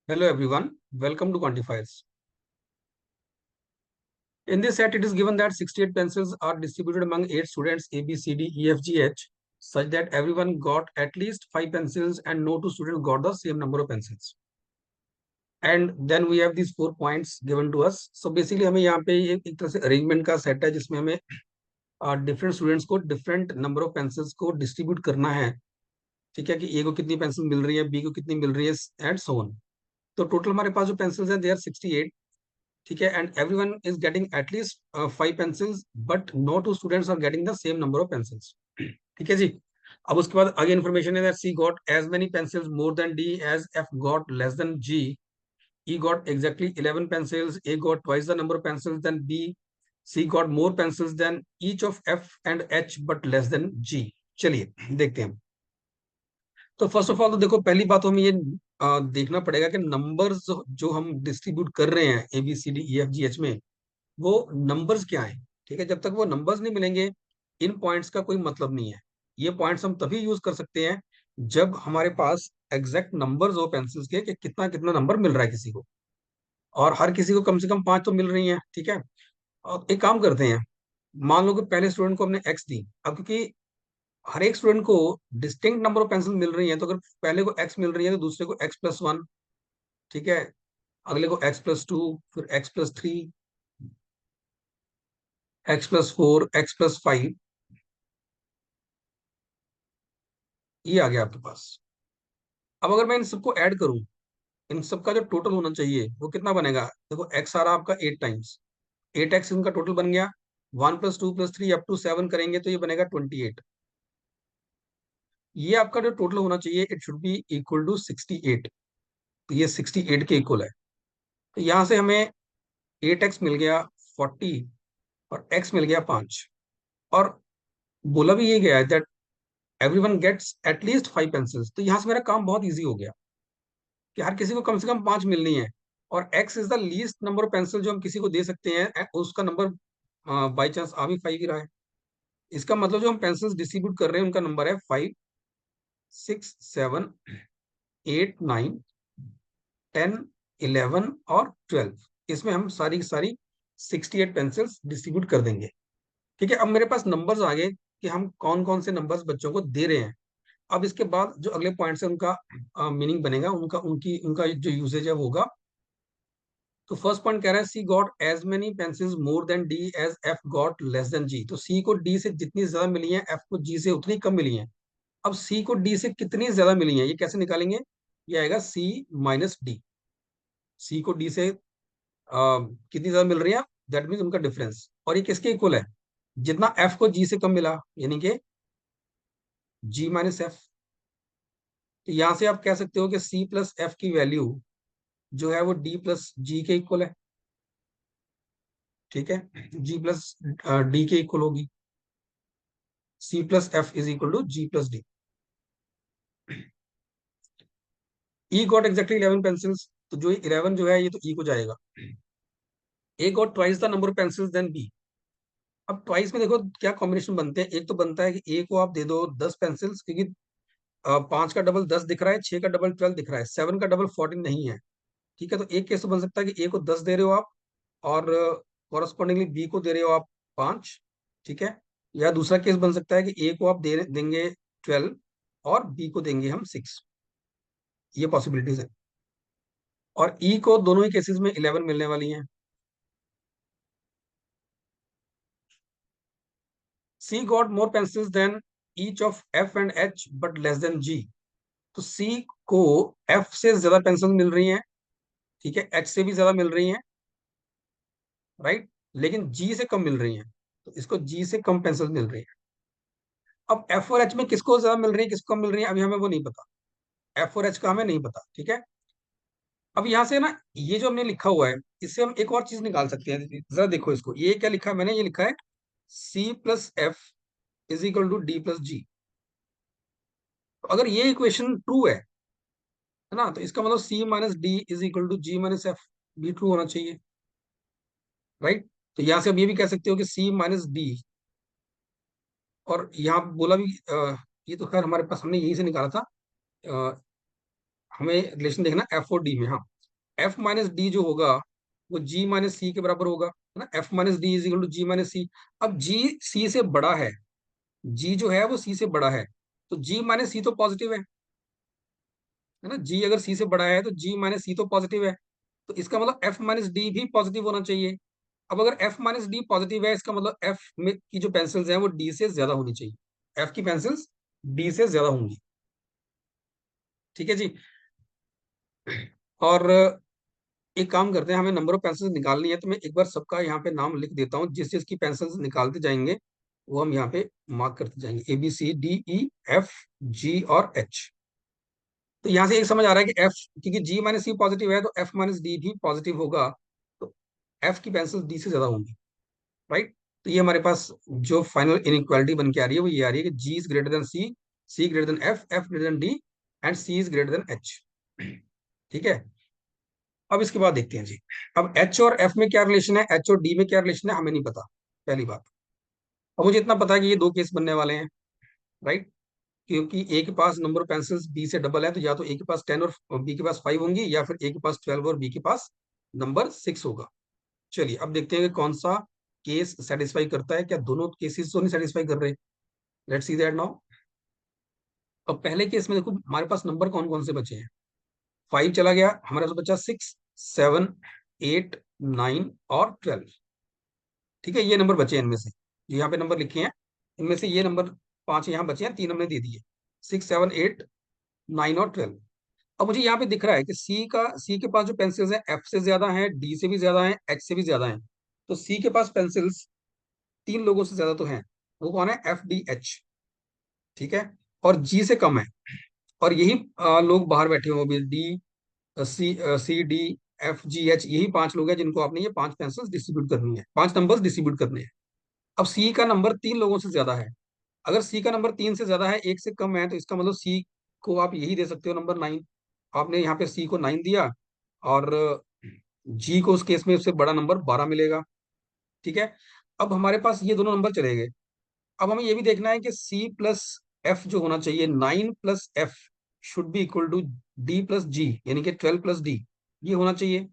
Hello everyone, welcome to Quantifiers. In this set, it is given that 68 pencils are distributed among 8 students A, B, C, D, E, F, G, H, such that everyone got at least 5 pencils and no two students got the same number of pencils. And then we have these 4 points given to us. So basically हमें यहाँ पे एक तरह से arrangement का set है जिसमें हमें डिफरेंट स्टूडेंट्स को डिफरेंट नंबर ऑफ पेंसिल्स को डिस्ट्रीब्यूट करना है. ठीक है कि ए को कितनी पेंसिल मिल रही है, बी को कितनी मिल रही है, एंड सो ऑन. तो टोटल हमारे पास जो पेंसिल्स हैं दे आर 68. ठीक है, and everyone is getting at least 5 pencils but no two students are getting the same number of pencils. ठीक है जी. अब उसके बाद आगे इन्फॉर्मेशन है that C got as many pencils more than D as F got less than G. E got exactly 11 pencils. A got twice the number of pencils than B. C got more pencils than each of F and H but less than G. चलिए देखते हैं. तो first of all तो देखो, पहली बात तो हमें ये देखना पड़ेगा कि नंबर्स जो हम डिस्ट्रीब्यूट कर रहे हैं A B C D E F G H में, वो नंबर्स क्या है. ठीक है, जब तक वो नंबर्स नहीं मिलेंगे इन पॉइंट्स का कोई मतलब नहीं है. ये पॉइंट्स हम तभी यूज कर सकते हैं जब हमारे पास एग्जैक्ट नंबर्स हो पेंसिल्स के कि कितना कितना नंबर मिल रहा है किसी को, और हर किसी को कम से कम 5 तो मिल रही हैं. ठीक है, और एक काम करते हैं. मान लो कि पहले स्टूडेंट को हमने एक्स दी. अब क्योंकि हर एक स्टूडेंट को डिस्टिंक्ट नंबर ऑफ पेंसिल मिल रही है, तो अगर पहले को एक्स मिल रही है तो दूसरे को x+1. ठीक है, अगले को x+2, फिर x+3, x+4, x+5. ये आ गया आपके पास. अब अगर मैं इन सबको ऐड करूं, इन सबका जो टोटल होना चाहिए वो कितना बनेगा. देखो एक्स आ रहा आपका 8 टाइम्स, 8x इनका टोटल बन गया. 1+2+3 अप टू 7 करेंगे तो ये बनेगा 28. ये आपका जो टोटल होना चाहिए it should be equal to 68. तो ये 68 के इक्वल है. तो यहां से हमें 8x मिल गया 40 और x मिल गया 5. और बोला भी ये गया है that everyone gets at least 5 pencils. तो यहां से मेरा काम बहुत इजी हो गया कि हर किसी को कम से कम 5 मिलनी है. और x is the least number of pencil जो हम किसी को दे सकते हैं, उसका नंबर बाई चांस आ भी 5 ही रहा है. इसका मतलब जो हम पेंसिल्स डिस्ट्रीब्यूट कर रहे हैं उनका नंबर है 5, 6, 7, 8, 9, 10, 11 और 12. इसमें हम सारी की सारी 68 पेंसिल्स डिस्ट्रीब्यूट कर देंगे. ठीक है, अब मेरे पास नंबर्स आ गए कि हम कौन कौन से नंबर्स बच्चों को दे रहे हैं. अब इसके बाद जो अगले पॉइंट से उनका मीनिंग बनेगा, उनका जो यूसेज है वो होगा. तो फर्स्ट पॉइंट कह रहा है C got as many pencils more than D as F got less than G. तो सी को डी से जितनी ज्यादा मिली है, एफ को जी से उतनी कम मिली है. अब सी को डी से कितनी ज्यादा मिली है ये कैसे निकालेंगे. ये आएगा सी माइनस डी. सी को डी से कितनी ज्यादा मिल रही है, दैट मीन उनका डिफरेंस. और ये किसके इक्वल है, जितना एफ को जी से कम मिला, यानी कि जी माइनस एफ. तो यहां से आप कह सकते हो कि सी प्लस एफ की वैल्यू जो है वो डी प्लस जी के इक्वल है. ठीक है, जी प्लस डी के इक्वल होगी. C plus F is equal to G plus D. E got exactly 11 pencils. तो जो 11 जो है ये तो ई को जाएगा. A got twice the number of pencils than B. अब ट्वाइस में देखो क्या कॉम्बिनेशन बनते हैं. एक तो बनता है कि ए को आप दे दो 10 पेंसिल्स, क्योंकि 5 का डबल 10 दिख रहा है, 6 का डबल 12 दिख रहा है, 7 का डबल 14 नहीं है. ठीक है, तो एक केस तो बन सकता है कि ए को 10 दे रहे हो आप, और कॉरस्पॉन्डिंगली बी को दे रहे हो आप 5. ठीक है, या दूसरा केस बन सकता है कि ए को आप देंगे 12 और बी को देंगे हम 6. ये पॉसिबिलिटीज है. और ई को दोनों ही केसेस में 11 मिलने वाली हैं. C got more pencils than each of F and H but less than G. तो सी को एफ से ज्यादा पेंसिल मिल रही हैं. ठीक है, एच से भी ज्यादा मिल रही हैं, राइट, लेकिन जी से कम मिल रही हैं. तो इसको जी से कम पेंसिल मिल रही है. अब एफ और एच में किसको ज्यादा मिल रही है किसको कम मिल रही है अभी हमें वो नहीं पता. एफ और एच का हमें नहीं पता. ठीक है, अब यहां से ना ये जो हमने लिखा हुआ है इससे हम एक और चीज निकाल सकते हैं. जरा देखो इसको, ये क्या लिखा है मैंने, ये लिखा है C plus F is equal to D plus G. तो अगर ये इक्वेशन ट्रू है ना, तो इसका मतलब C minus D is equal to G minus F भी ट्रू होना चाहिए, राइट. तो यहां से अब ये भी कह सकते हो कि सी माइनस डी. और यहाँ बोला भी ये तो खैर हमारे पास हमने यहीं से निकाला था. हमें रिलेशन देखना एफ और डी में. हाँ, एफ माइनस डी जो होगा वो जी माइनस सी के बराबर होगा, है ना। F minus D is equal to G minus C. अब जी सी से बड़ा है, जी जो है वो सी से बड़ा है, तो जी माइनस सी तो पॉजिटिव है ना। जी अगर सी से बड़ा है तो जी माइनस सी तो पॉजिटिव है, तो इसका मतलब एफ माइनस डी भी पॉजिटिव होना चाहिए। अब अगर एफ माइनस डी पॉजिटिव है, इसका मतलब एफ में की जो पेंसिल्स हैं वो डी से ज्यादा होनी चाहिए, एफ की पेंसिल्स डी से ज्यादा होंगी। ठीक है जी। और एक काम करते हैं, हमें नंबर ऑफ पेंसिल्स निकालनी है, तो मैं एक बार सबका यहाँ पे नाम लिख देता हूँ, जिस जिसकी पेंसिल्स निकालते जाएंगे वो हम यहाँ पे मार्क करते जाएंगे, A B C D E F G और एच। तो यहाँ से एक समझ आ रहा है कि एफ, क्योंकि जी माइनस सी पॉजिटिव है तो एफ माइनस डी भी पॉजिटिव होगा, तो एफ की पेंसिल डी से ज्यादा होंगी, राइट। तो ये हमारे पास जो फाइनल इनइक्वालिटी बन के आ रही है वो ये आ रही है कि G is greater than C greater than F greater than D and C is greater than H. ठीक है। अब इसके बाद देखते हैं जी, अब एच और एफ में क्या रिलेशन है, एच और डी में क्या रिलेशन है, हमें नहीं पता, पहली बात। अब मुझे इतना पता है कि ये दो केस बनने वाले हैं, राइट। क्योंकि ए के पास नंबर ऑफ पेंसिल्स बी से डबल है, तो या तो ए के पास 10 और बी के पास 5 होंगी, या फिर ए के पास 12 और बी के पास नंबर 6 होगा। चलिए अब देखते हैं कि कौन सा केस सेटिस्फाई करता है, क्या दोनों केसेस तो नहीं सेटिस्फाई कर रहे। Let's see that now. अब पहले केस में देखो हमारे पास नंबर कौन कौन से बचे हैं, 5 चला गया, हमारे पास बचा 6 7 8 9 और 12। ठीक है, ये नंबर बचे हैं इनमें से, जो यहाँ पे नंबर लिखे हैं इनमें से ये नंबर 5 यहाँ बचे हैं, 3 हमने दे दिए, 6 7 8 9 और 12। अब मुझे यहाँ पे दिख रहा है कि सी के पास जो पेंसिल्स हैं एफ से ज्यादा हैं, डी से भी ज्यादा हैं, एच से भी ज्यादा हैं। तो सी के पास पेंसिल्स 3 लोगों से ज्यादा तो हैं, वो कौन है, एफ डी एच। ठीक है। और जी से कम है, और यही लोग बाहर बैठे हुए भी, D C D F G H, यही 5 लोग हैं जिनको आपने ये 5 पेंसिल्स डिस्ट्रीब्यूट करनी है, 5 नंबर्स डिस्ट्रीब्यूट करने हैं। अब सी का नंबर 3 लोगों से ज्यादा है, अगर सी का नंबर 3 से ज्यादा है, एक से कम है, तो इसका मतलब सी को आप यही दे सकते हो नंबर 9। आपने यहाँ पे सी को 9 दिया, और जी को उस केस में उससे बड़ा नंबर 12 मिलेगा। ठीक है। अब हमारे पास ये दोनों नंबर चले गए, अब हमें ये भी देखना है कि सी प्लस एफ जो होना चाहिए, 9 plus F should be equal to D plus G, यानी कि 12 प्लस डी, ये होना चाहिए।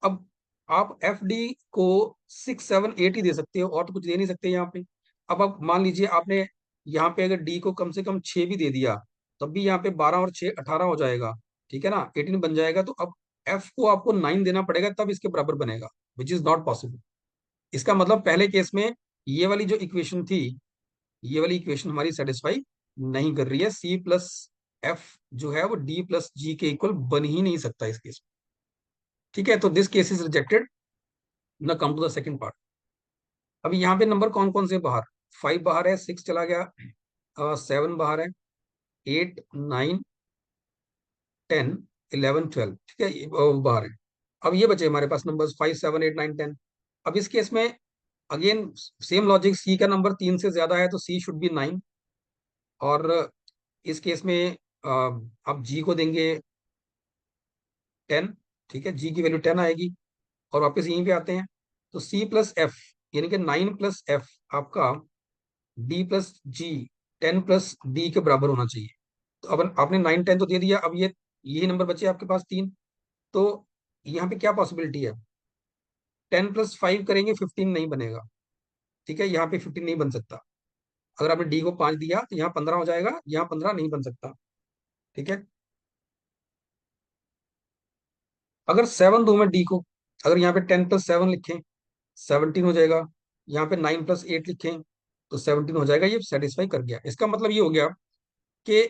अब आप एफ डी को 6 7 8 ही दे सकते हो, और तो कुछ दे नहीं सकते यहाँ पे। अब आप मान लीजिए आपने यहाँ पे अगर डी को कम से कम 6 भी दे दिया, तब भी यहाँ पे 12 और 6 18 हो जाएगा, ठीक है ना, 18 बन जाएगा। तो अब एफ को आपको 9 देना पड़ेगा, तब इसके बराबर बनेगा, विच इज नॉट पॉसिबल। इसका मतलब पहले केस में ये वाली जो इक्वेशन थी, ये वाली इक्वेशन हमारी सेटिस्फाई नहीं कर रही है, सी प्लस एफ जो है वो डी प्लस जी के इक्वल बन ही नहीं सकता इस केस में। ठीक है, तो दिस केस इज रिजेक्टेड। ना come to the second part. अभी यहाँ पे नंबर कौन कौन से बाहर, 5 बाहर है, 6 चला गया, 7 बाहर है, 8 9 10 11 12, ठीक है, बाहर है। अब ये बचे हमारे पास नंबर्स 5 7 8 9 10। अब इस केस में अगेन सेम लॉजिक, सी का नंबर 3 से ज्यादा है तो सी शुड बी 9, और इस केस में आप जी को देंगे 10। ठीक है, जी की वैल्यू 10 आएगी, और वापस यहीं पे आते हैं, तो सी प्लस एफ, यानी कि 9 प्लस एफ आपका डी प्लस जी 10 प्लस डी के बराबर होना चाहिए। तो अब आपने 9 10 तो दे दिया, अब ये यही नंबर बचे आपके पास 3। तो यहाँ पे क्या पॉसिबिलिटी है, 10 + 5 करेंगे 15 नहीं बनेगा। ठीक है, यहाँ पे 15 नहीं बन सकता। अगर आपने डी को 5 दिया तो यहाँ 15 हो जाएगा, यहाँ 15 नहीं बन सकता। ठीक है। अगर 7 दूं मैं डी को, अगर यहाँ पे 10 + 7 लिखें 17 हो जाएगा, यहाँ पे 9 + 8 लिखें तो 17 हो जाएगा, ये सेटिस्फाई कर गया। इसका मतलब ये हो गया कि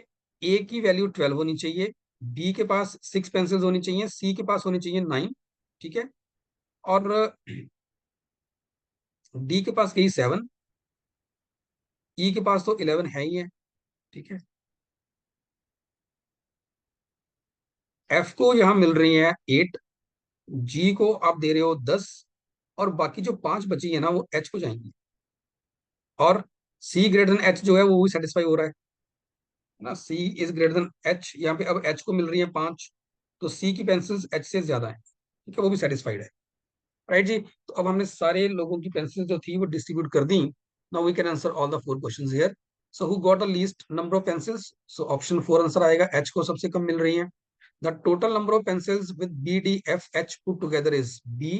ए की वैल्यू 12 होनी चाहिए, बी के पास 6 पेंसिल्स होनी चाहिए, सी के पास होनी चाहिए 9। ठीक है। और डी के पास यही 7, ई के पास तो 11 है ही है। ठीक है। एफ को यहाँ मिल रही है 8, जी को आप दे रहे हो 10, और बाकी जो 5 बची है ना वो एच को जाएंगी, और सी ग्रेटर देन एच जो है वो भी सेटिस्फाई हो रहा है ना, सी इज ग्रेटर देन एच। यहाँ पे अब एच को मिल रही है 5, तो सी की पेंसिल्स एच से ज्यादा है, ठीक है, वो भी सेटिस्फाइड है, राइट जी। तो अब हमने सारे लोगों की पेंसिल्स जो थी वो डिस्ट्रीब्यूट कर दी। Now we can answer all the 4 questions here. So who got the least number of pencils, so option 4 answer आएगा, एच को सबसे कम मिल रही है। The total number of pencils with B D F H put together is B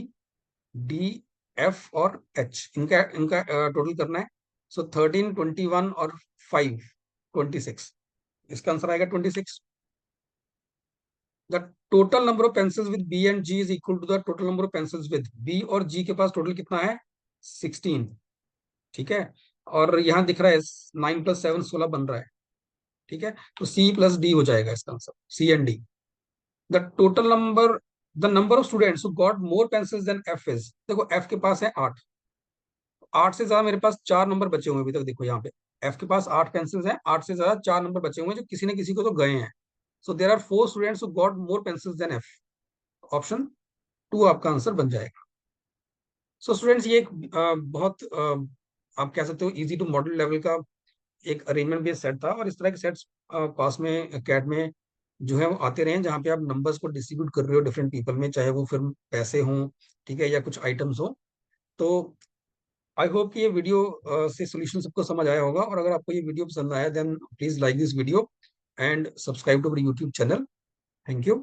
D F और H, इनका इनका टोटल करना है। सो 13, 21 और 5 26, इसका आंसर आएगा 26। The total number of pencils with B and G is equal to the total number of pencils with B और G के पास टोटल कितना है 16, ठीक है। और यहाँ दिख रहा है 9 + 7 16 बन रहा है, ठीक है। तो सी प्लस डी हो जाएगा इसका answer, C and D. The total number, the number of students who got more pencils than F is, देखो एफ के पास है 8, 8 से ज्यादा मेरे पास 4 नंबर बचे हुए अभी तक, देखो यहाँ पे एफ के पास 8 पेंसिल्स हैं, 8 से ज्यादा 4 नंबर बचे हुए हैं जो किसी न किसी को तो गए हैं। So there are 4 students who got more pencils than F, option 2 आपका आंसर बन जाएगा। सो स्टूडेंट्स ये एक बहुत आप कह सकते हो इजी टू मॉडल लेवल का एक अरेंजमेंट बेस्ड सेट था, और इस तरह के सेट्स पास में कैट में जो है वो आते रहे, जहाँ पे आप नंबर्स को डिस्ट्रीब्यूट कर रहे हो डिफरेंट पीपल में, चाहे वो फिर पैसे हों, ठीक है, या कुछ आइटम्स हो। तो आई होप कि ये वीडियो से सोल्यूशन सबको समझ आया होगा, और अगर आपको ये वीडियो पसंद आया then please like this video and subscribe to our YouTube channel. Thank you.